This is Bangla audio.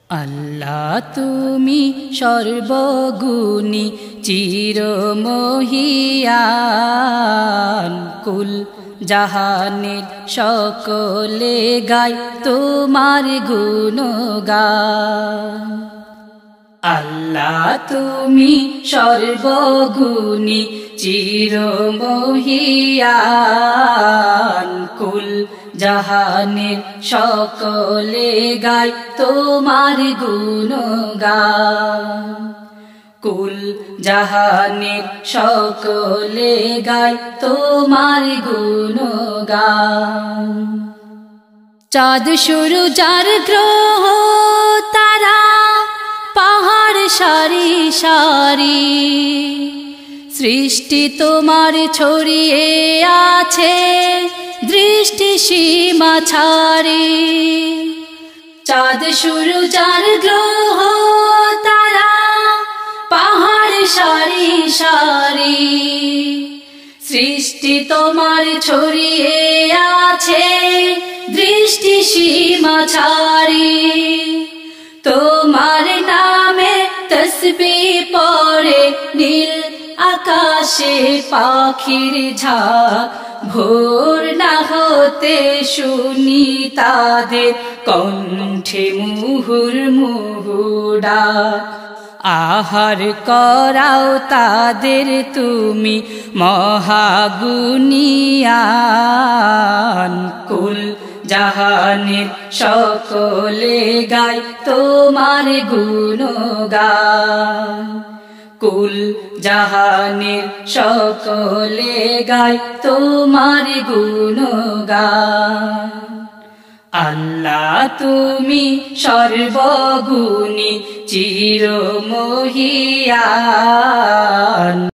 আল্লাহ তুমি সর্বগুণী চিরমহিয়ান কুল জাহানের সকলে গায় তোমার গুণগান। আল্লাহ তুমি সর্বগুণী চিরমহিয়ান কুল জাহানের সকলে গায় তোমার গুণগান। কুল জাহানের সকলে গায় তোমার গুণগান। চাঁদ সূরজ আর গ্রহ তারা পাহাড় সারি সারি সৃষ্টি তোমার ছড়িয়ে আছে দৃষ্টি সীমা ছাড়ি। চাঁদ সূরজ আর গ্রহ তারা পাহাড় সারি সারি সৃষ্টি তোমার ছড়িয়ে আছে দৃষ্টি সীমা ছাড়ি। তোমার নামে তসবিহ পড়ে নীল আকাশে পাখির ঝাঁক ভোর না হতে শুনি তাদের কণ্ঠে মুহুর্মুহু ডাক। আহার করাও তাদের তুমি মহাগুণিয়ান কুল জাহানের সকলে গায় তোমার গুণগান। কুল জাহানের সকলে গায় তোমার গুণগান। আল্লাহ তুমি সর্বগুণী চিরমহিয়ান।